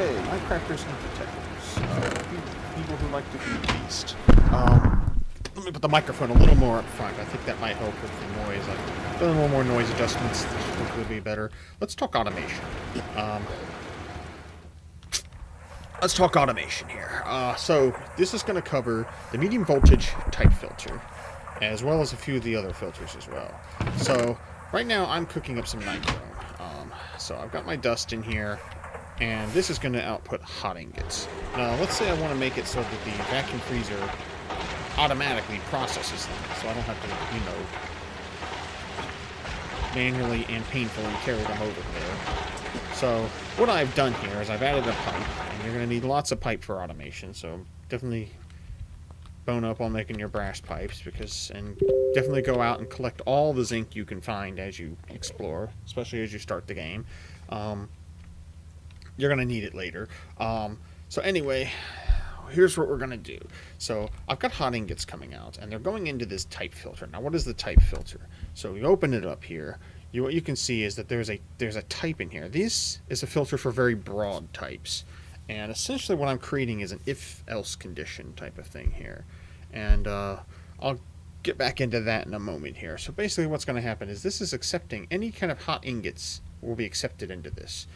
Okay, Minecrafters and Infitech2. People who like to be beast. Let me put the microphone a little more up front. I think that might help with the noise. I've done a little more noise adjustments. This should hopefully be better. Let's talk automation. Let's talk automation here. So this is going to cover the medium voltage type filter, as well as a few of the other filters as well. So right now I'm cooking up some nitro. So I've got my dust in here, and this is going to output hot ingots. Now let's say I want to make it so that the vacuum freezer automatically processes them, so I don't have to, manually and painfully carry them over there. So what I've done here is I've added a pipe, and you're going to need lots of pipe for automation, so definitely bone up on making your brass pipes, and definitely go out and collect all the zinc you can find as you explore, especially as you start the game. You're going to need it later. So anyway, here's what we're going to do. So I've got hot ingots coming out, and they're going into this type filter. Now what is the type filter? So you open it up here. What you can see is that there's a type in here. This is a filter for very broad types. And essentially what I'm creating is an if-else condition type of thing here. And I'll get back into that in a moment here. So basically what's going to happen is this is accepting any kind of hot ingots will be accepted into this.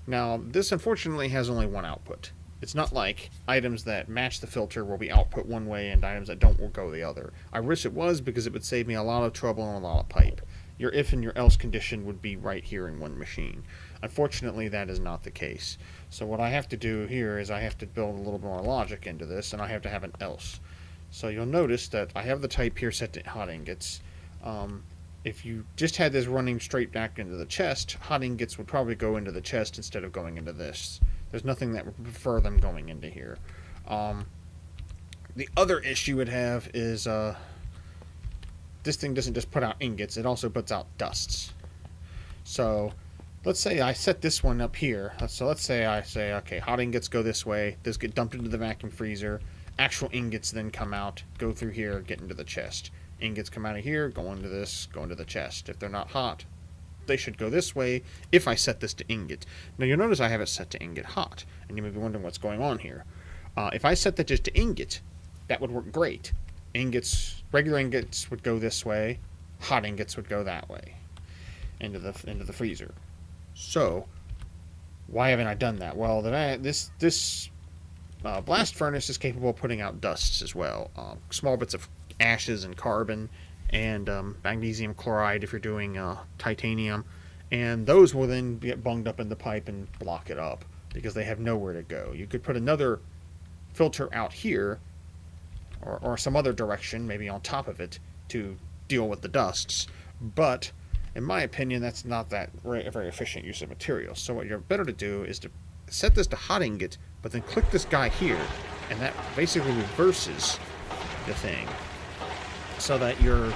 Now this unfortunately has only one output. It's not like items that match the filter will be output one way and items that don't will go the other. I wish it was, because it would save me a lot of trouble and a lot of pipe. Your if and your else condition would be right here in one machine. Unfortunately, that is not the case. So what I have to do here is I have to build a little more logic into this, and I have to have an else. So you'll notice that I have the type here set to hot ingots. If you just had this running straight back into the chest, hot ingots would probably go into the chest instead of going into this. There's nothing that would prefer them going into here. The other issue it have is this thing doesn't just put out ingots, it also puts out dusts. So let's say I set this one up here. So let's say I say, okay, hot ingots go this way, those get dumped into the vacuum freezer, actual ingots then come out, go through here, get into the chest. Ingots come out of here, go into this, go into the chest. If they're not hot, they should go this way if I set this to ingot. Now you'll notice I have it set to ingot hot, and you may be wondering what's going on here. If I set that just to ingot, that would work great. Regular ingots would go this way, hot ingots would go that way into the freezer. So why haven't I done that? Well, this blast furnace is capable of putting out dusts as well, small bits of ashes and carbon and magnesium chloride if you're doing titanium, and those will then get bunged up in the pipe and block it up because they have nowhere to go. You could put another filter out here or some other direction, maybe on top of it, to deal with the dusts, but in my opinion that's not that very efficient use of materials. So what you're better to do is to set this to hot ingot, but then click this guy here, and that basically reverses the thing, so that your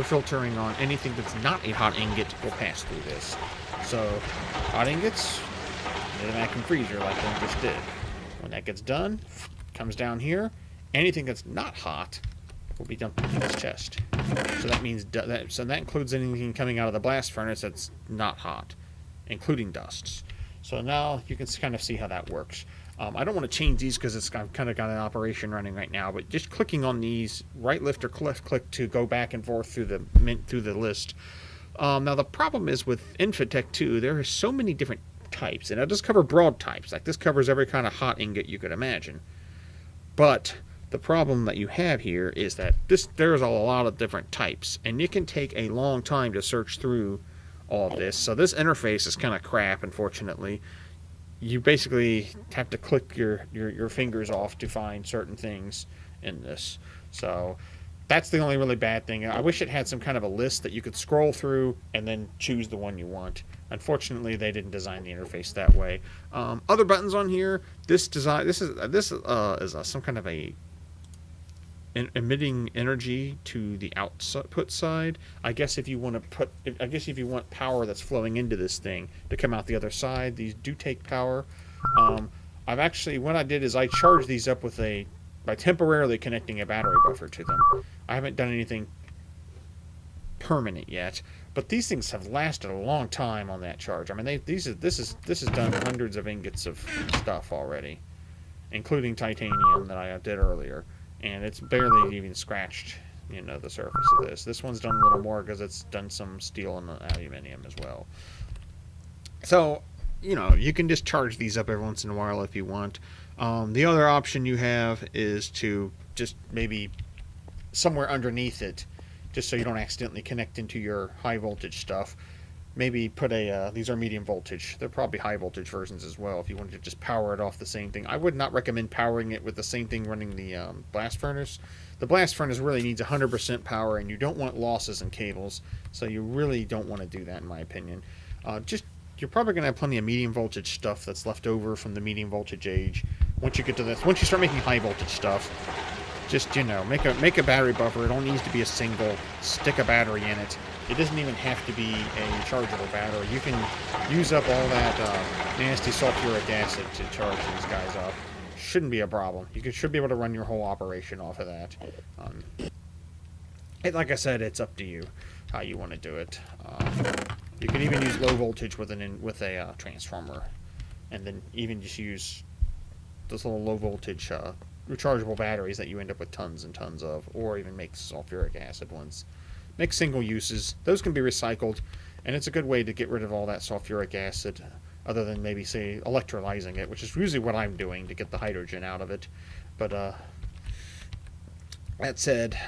filtering on anything that's not a hot ingot will pass through this. So hot ingots in the vacuum freezer like one just did. When that gets done, comes down here, anything that's not hot will be dumped into this chest. So that means that includes anything coming out of the blast furnace that's not hot, including dusts. So now you can kind of see how that works. I don't want to change these because I've kind of got an operation running right now, but just clicking on these, right lift or left click to go back and forth through the list. Now the problem is with Infitech2, there are so many different types, and it does cover broad types. Like this covers every kind of hot ingot you could imagine. But the problem that you have here is that there's a lot of different types, and it can take a long time to search through all of this. So this interface is kind of crap, unfortunately. You basically have to click your fingers off to find certain things in this. So that's the only really bad thing. I wish it had some kind of a list that you could scroll through and then choose the one you want. Unfortunately, they didn't design the interface that way. Other buttons on here. This is some kind of a emitting energy to the output side. I guess if you want power that's flowing into this thing to come out the other side, these do take power. What I did is I charged these up by temporarily connecting a battery buffer to them. I haven't done anything permanent yet, but these things have lasted a long time on that charge. I mean, this has done hundreds of ingots of stuff already, including titanium that I did earlier, and it's barely even scratched, the surface of this. This one's done a little more because it's done some steel and aluminum as well. So, you can just charge these up every once in a while if you want. The other option you have is to just maybe somewhere underneath it, just so you don't accidentally connect into your high voltage stuff, maybe put these are medium voltage. They're probably high voltage versions as well if you wanted to just power it off the same thing. I would not recommend powering it with the same thing running the blast furnace. The blast furnace really needs 100% power, and you don't want losses in cables, so you really don't want to do that in my opinion. You're probably going to have plenty of medium voltage stuff that's left over from the medium voltage age. Once you get to this, once you start making high voltage stuff, just, make a battery buffer. It only needs to be a single. Stick a battery in it. It doesn't even have to be a chargeable battery. You can use up all that nasty sulfuric acid to charge these guys up. Shouldn't be a problem. You should be able to run your whole operation off of that. Like I said, it's up to you how you want to do it. You can even use low voltage with a transformer, and then even just use those little low voltage rechargeable batteries that you end up with tons and tons of, or even make sulfuric acid ones. Make single uses. Those can be recycled, and it's a good way to get rid of all that sulfuric acid, other than maybe, say, electrolyzing it, which is usually what I'm doing to get the hydrogen out of it. But that said,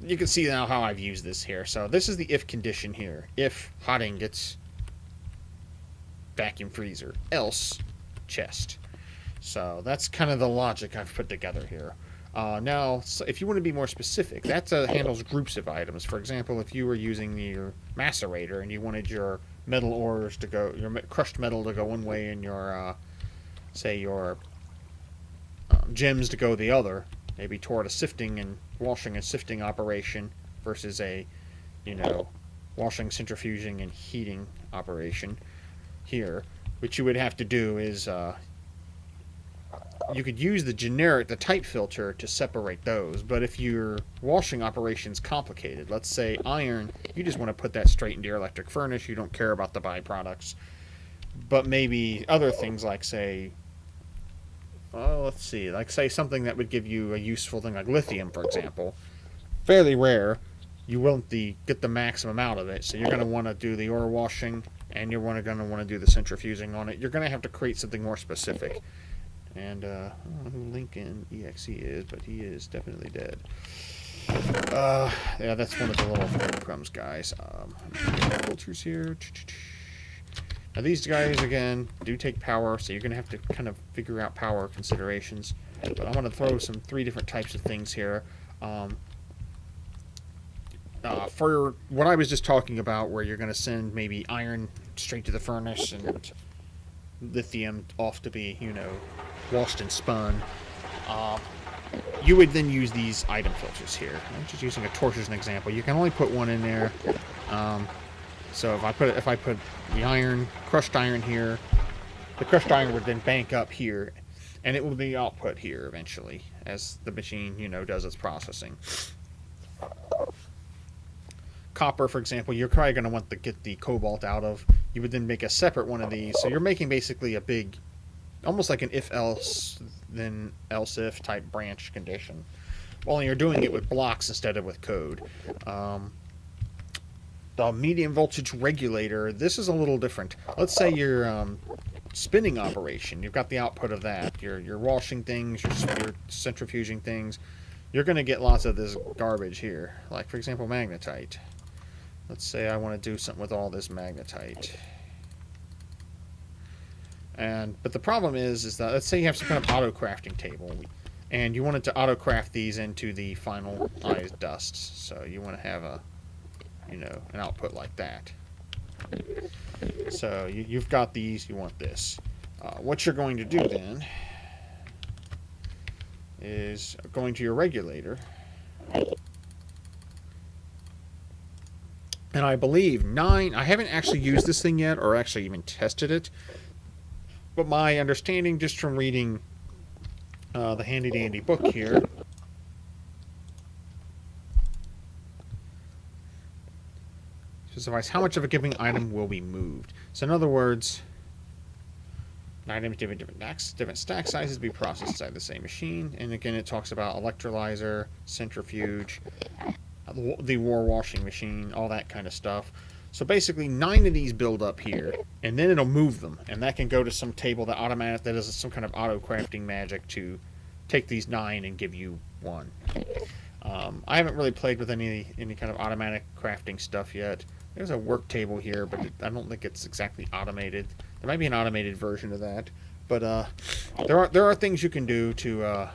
you can see now how I've used this here. So this is the if condition here. If hot ingots, vacuum freezer, else chest. So that's kind of the logic I've put together here. Now, if you want to be more specific, that handles groups of items. For example, if you were using your macerator and you wanted your metal ores to go, your crushed metal to go one way, and your, say, your gems to go the other, maybe toward a sifting and washing and sifting operation versus a, washing, centrifuging, and heating operation here, what you would have to do is you could use the type filter to separate those, but if your washing operation's complicated, let's say iron, you just want to put that straight into your electric furnace, you don't care about the byproducts, but maybe other things like, say, say something that would give you a useful thing like lithium, for example, fairly rare, you won't get the maximum out of it, so you're going to want to do the ore washing, and you're going to want to do the centrifuging on it. You're going to have to create something more specific. And I don't know who Lincoln EXE is, but he is definitely dead. Yeah, that's one of the little breadcrumbs guys. Filters here. Now these guys, again, do take power, so you're going to have to kind of figure out power considerations. But I'm going to throw 3 different types of things here. For what I was just talking about, where you're going to send maybe iron straight to the furnace and lithium off to be, washed and spun, you would then use these item filters here. I'm just using a torch as an example. You can only put one in there. So if I put the crushed iron here, the crushed iron would then bank up here, and it will be output here eventually as the machine, does its processing. Copper, for example, you're probably going to want to get the cobalt out of. You would then make a separate one of these. So you're making basically a big, almost like an if-else, then else-if type branch condition. Only you're doing it with blocks instead of with code. The medium voltage regulator, this is a little different. Let's say your spinning operation, you've got the output of that. You're washing things, you're centrifuging things. You're going to get lots of this garbage here. Like, for example, magnetite. Let's say I want to do something with all this magnetite. But the problem is that, let's say you have some kind of auto-crafting table, and you wanted to auto-craft these into the finalized dusts. So you want to have an output like that. So you've got these, you want this. What you're going to do then is going to your regulator, and I believe I haven't actually used this thing yet or actually even tested it, but my understanding just from reading the handy dandy book here specifies how much of a given item will be moved. So in other words, items different stack sizes be processed inside the same machine. And again, it talks about electrolyzer, centrifuge, the war washing machine, all that kind of stuff. So basically 9 of these build up here, and then it'll move them, and that can go to some table that does some kind of auto crafting magic to take these 9 and give you 1. I haven't really played with any kind of automatic crafting stuff yet. There's a work table here, but I don't think it's exactly automated. There might be an automated version of that, but there are things you can do to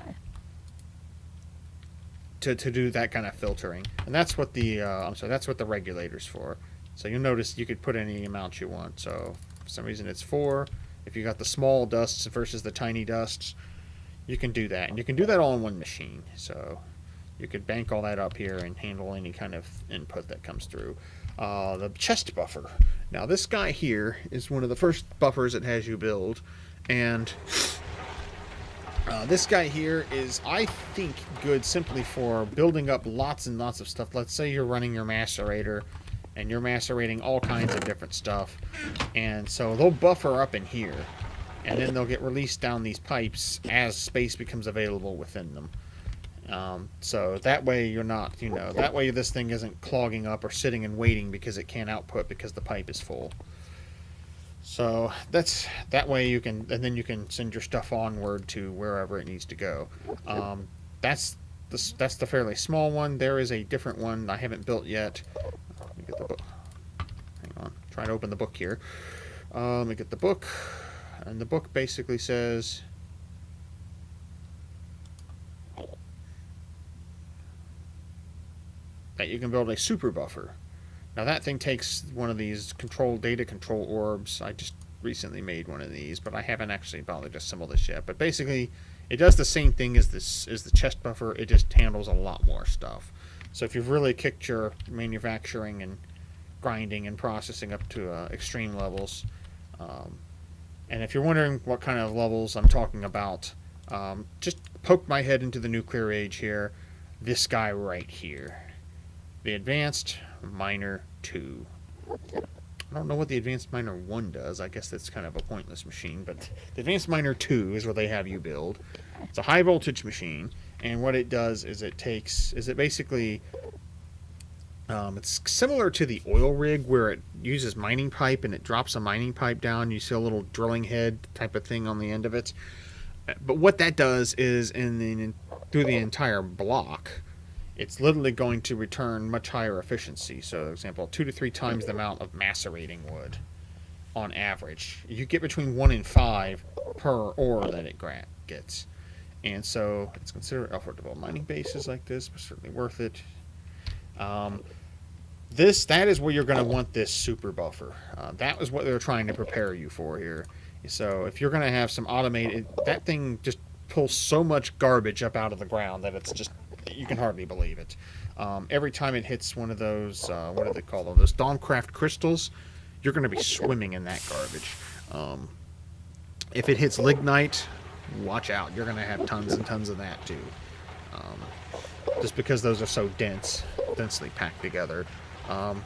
do that kind of filtering, and that's what the that's what the regulator's for. So you'll notice you could put any amount you want. So for some reason it's 4. If you got the small dusts versus the tiny dusts, you can do that, and you can do that all in one machine. So you could bank all that up here and handle any kind of input that comes through. The chest buffer. Now this guy here is one of the first buffers it has you build, and this guy here is, I think, good simply for building up lots and lots of stuff. Let's say you're running your macerator, and you're macerating all kinds of different stuff, and so they'll buffer up in here, and then they'll get released down these pipes as space becomes available within them. So that way you're not, that way this thing isn't clogging up or sitting and waiting because it can't output because the pipe is full. So that way you can, and then you can send your stuff onward to wherever it needs to go. That's the fairly small one. There is a different one I haven't built yet. Let me get the book. Hang on, trying to open the book here. Let me get the book, and the book basically says that you can build a super buffer. Now that thing takes one of these data control orbs. I just recently made one of these, but I haven't actually bothered to assemble this yet. But basically, it does the same thing as the chest buffer. It just handles a lot more stuff. So if you've really kicked your manufacturing and grinding and processing up to extreme levels, and if you're wondering what kind of levels I'm talking about, just poke my head into the nuclear age here. This guy right here. The Advanced Miner 2. I don't know what the Advanced Miner 1 does. I guess that's kind of a pointless machine, but the Advanced Miner 2 is what they have you build. It's a high voltage machine, and what it does is it basically it's similar to the oil rig where it uses mining pipe and it drops a mining pipe down. You see a little drilling head type of thing on the end of it. But what that does is through the entire block, it's literally going to return much higher efficiency. So, for example, 2 to 3 times the amount of macerating wood on average. You get between 1 and 5 per ore that it gets. And so it's considered affordable. Mining bases like this are certainly worth it. That is where you're going to want this super buffer. That was what they're trying to prepare you for here. So if you're going to have some automated, that thing just pulls so much garbage up out of the ground that it's just, you can hardly believe it. Every time it hits one of those, what do they call them? Those Dawnecraft crystals, you're going to be swimming in that garbage. If it hits lignite, watch out. You're going to have tons and tons of that too. Just because those are so densely packed together. But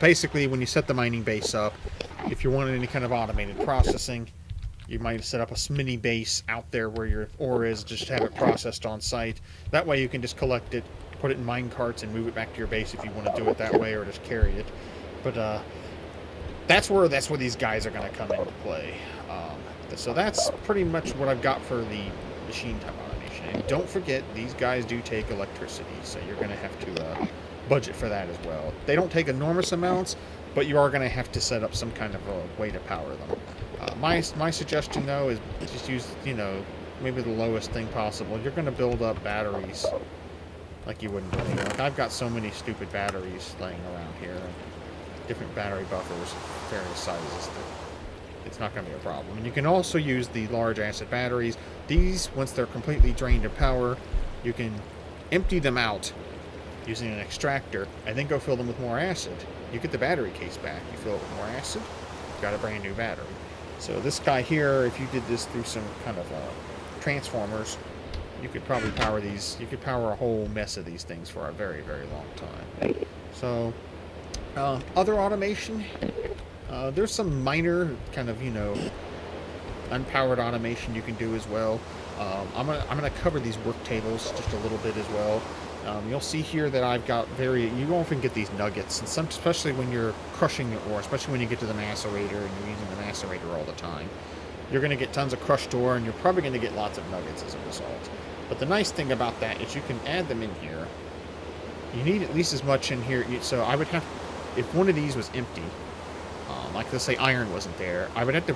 basically, when you set the mining base up, if you wanted any kind of automated processing, you might set up a mini base out there where your ore is, just have it processed on site. That way you can just collect it, put it in mine carts, and move it back to your base if you want to do it that way, or just carry it. But that's where these guys are going to come into play. So that's pretty much what I've got for the machine type automation. And don't forget, these guys do take electricity, so you're going to have to budget for that as well. They don't take enormous amounts, but you are going to have to set up some kind of a way to power them. My suggestion, though, is just use, maybe the lowest thing possible. You're going to build up batteries like you wouldn't believe. Like, I've got so many stupid batteries laying around here, different battery buffers, various sizes, that it's not going to be a problem. And you can also use the large acid batteries. These, once they're completely drained of power, you can empty them out using an extractor and then go fill them with more acid. You get the battery case back, you fill it with more acid, you've got a brand new battery. So this guy here, if you did this through some kind of transformers, you could probably power these, you could power a whole mess of these things for a very, very long time. So Other automation, there's some minor kind of, unpowered automation you can do as well. I'm gonna cover these work tables just a little bit as well. You'll see here that I've got you often get these nuggets, and especially when you're crushing the ore, especially when you get to the macerator and you're using the macerator all the time. You're going to get tons of crushed ore, and you're probably going to get lots of nuggets as a result. But the nice thing about that is you can add them in here. You need at least as much in here. So I would have, if one of these was empty, like let's say iron wasn't there, I would have to,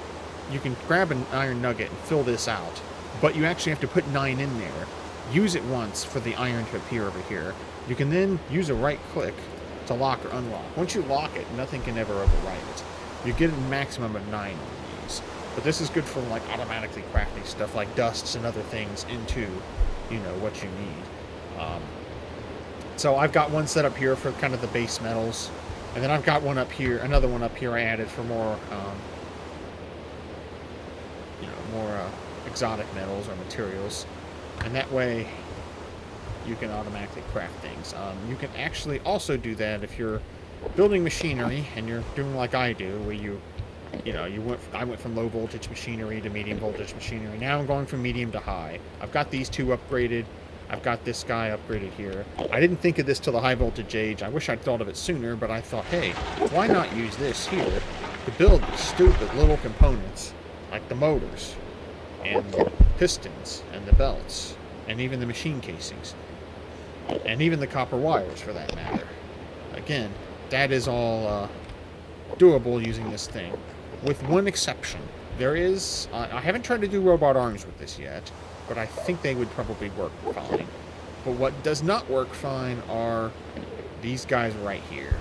you can grab an iron nugget and fill this out, but you actually have to put 9 in there. Use it once for the iron to appear over here. You can then use a right click to lock or unlock. Once you lock it, nothing can ever overwrite it. You get a maximum of 9 on these. But this is good for like automatically crafting stuff like dusts and other things into, what you need. So I've got one set up here for kind of the base metals, and then I've got one up here, another one up here I added for more, more exotic metals or materials. And that way, you can automatically craft things. You can actually also do that if you're building machinery and you're doing like I do, where I went from low voltage machinery to medium voltage machinery. Now I'm going from medium to high. I've got these two upgraded. I've got this guy upgraded here. I didn't think of this till the high voltage age. I wish I'd thought of it sooner, but I thought, hey, why not use this here to build these stupid little components like the motors and the pistons and the belts and even the machine casings and even the copper wires for that matter. Again, that is all doable using this thing, with one exception. There is, I haven't tried to do robot arms with this yet, but I think they would probably work fine. But what does not work fine are these guys right here.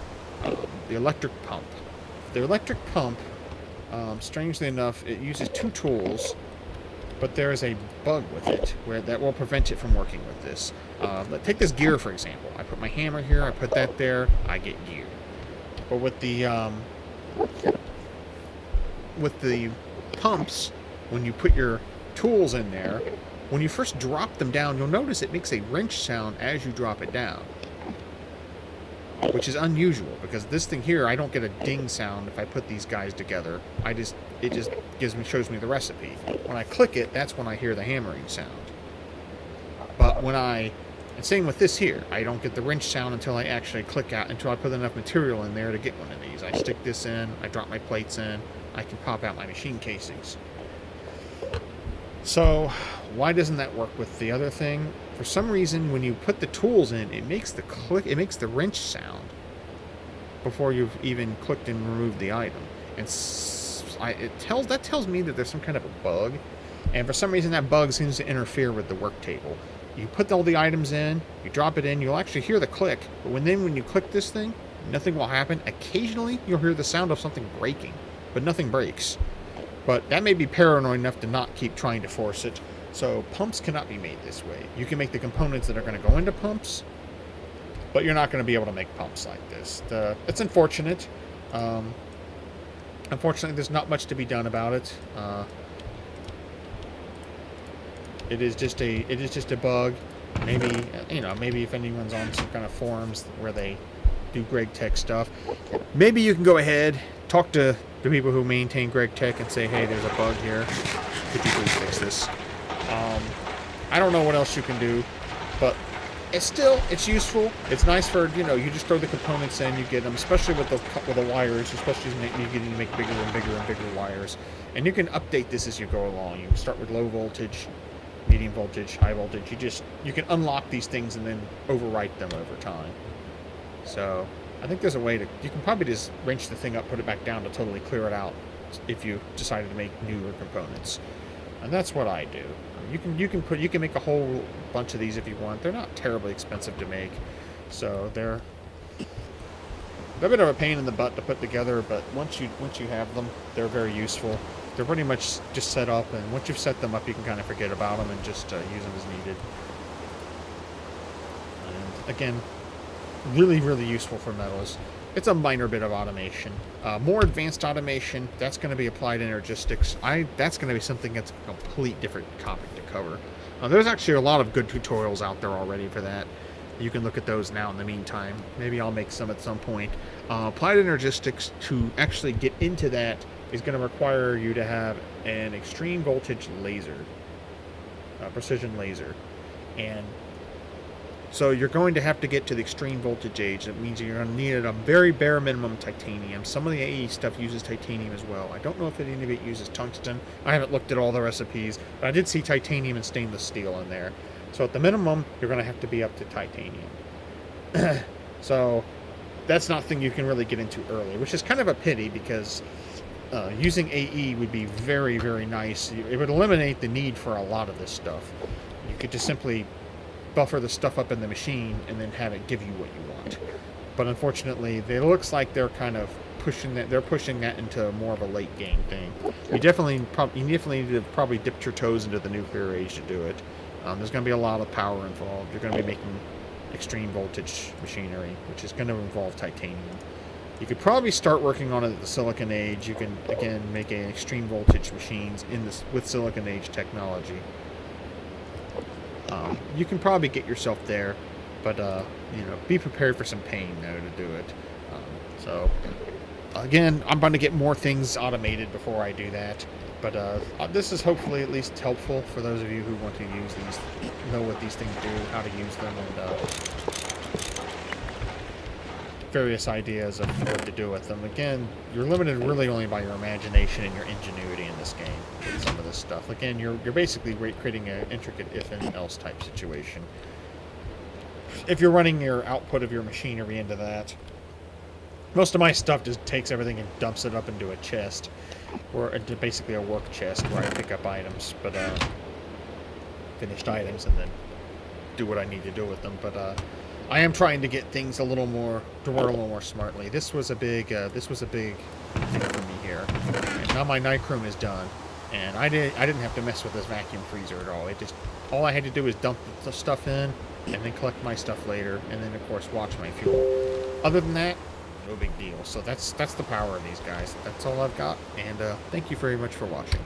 The electric pump. The electric pump, strangely enough, it uses 2 tools, but there is a bug with it that will prevent it from working with this. Take this gear, for example. I put my hammer here, I put that there, I get gear. But with the pumps, when you put your tools in there, when you first drop them down, you'll notice it makes a wrench sound as you drop it down, which is unusual because this thing here, I don't get a ding sound if I put these guys together. It just shows me the recipe. When I click it, that's when I hear the hammering sound. But and same with this here, I don't get the wrench sound until I actually click out, until I put enough material in there to get one of these. I stick this in, I drop my plates in, I can pop out my machine casings. So, why doesn't that work with the other thing? For some reason, when you put the tools in, it makes the wrench sound before you've even clicked and removed the item. And that tells me that there's some kind of a bug. And for some reason, that bug seems to interfere with the work table. You put all the items in, you drop it in, you'll actually hear the click. But when you click this thing, nothing will happen. Occasionally, you'll hear the sound of something breaking, but nothing breaks. But that may be paranoid enough to not keep trying to force it. So pumps cannot be made this way. You can make the components that are going to go into pumps, but you're not going to be able to make pumps like this. It's unfortunate. Unfortunately, there's not much to be done about it. It is just a bug. Maybe if anyone's on some kind of forums where they do Greg Tech stuff, maybe you can go ahead, talk to the people who maintain Greg Tech and say, hey, there's a bug here. Could you please fix this? I don't know what else you can do, but it's useful. It's nice for, you just throw the components in, you get them, especially with the wires, especially as you make bigger and bigger and bigger wires. And you can update this as you go along. You can start with low voltage, medium voltage, high voltage. You can unlock these things and then overwrite them over time. So I think there's a way you can probably just wrench the thing up, put it back down to totally clear it out if you decided to make newer components. And that's what I do. You can make a whole bunch of these if you want. They're not terribly expensive to make, so they're a bit of a pain in the butt to put together. But once you have them, they're very useful. They're pretty much just set up, and once you've set them up, you can kind of forget about them and just use them as needed. And again, really, really useful for metals. It's a minor bit of automation. More advanced automation, that's going to be applied energistics. That's going to be something that's a complete different topic to cover. There's actually a lot of good tutorials out there already for that. You can look at those now in the meantime. Maybe I'll make some at some point. Applied Energistics, to actually get into that, is going to require you to have an extreme voltage laser, precision laser. And so you're going to have to get to the extreme voltage age. That means you're going to need a very bare minimum titanium. Some of the AE stuff uses titanium as well. I don't know if any of it uses tungsten. I haven't looked at all the recipes, but I did see titanium and stainless steel in there. So at the minimum, you're going to have to be up to titanium. So that's not a thing you can really get into early, which is kind of a pity, because using AE would be very, very nice. It would eliminate the need for a lot of this stuff. You could just simply buffer the stuff up in the machine and then have it give you what you want. But unfortunately, it looks like they're kind of pushing that. They're pushing that into more of a late game thing. You definitely need to probably dip your toes into the nuclear age to do it. There's going to be a lot of power involved. You're going to be making extreme voltage machinery, which is going to involve titanium. You could probably start working on it at the silicon age. You can again make an extreme voltage machines in this with silicon age technology. You can probably get yourself there, but be prepared for some pain though to do it. So again, I'm going to get more things automated before I do that. But this is hopefully at least helpful for those of you who want to use these, know what these things do, how to use them, and various ideas of what to do with them. Again, you're limited really only by your imagination and your ingenuity in this game with some of this stuff. Again, you're basically creating an intricate if and else type situation. If you're running your output of your machinery into that, most of my stuff just takes everything and dumps it up into a chest, or basically a work chest where I pick up items, but finished items, and then do what I need to do with them. But I am trying to get things to work a little more smartly. This was a big thing for me here. And now my night room is done, and I didn't have to mess with this vacuum freezer at all. All I had to do was dump the stuff in, and then collect my stuff later, and then of course watch my fuel. Other than that, no big deal. So that's the power of these guys. That's all I've got, and thank you very much for watching.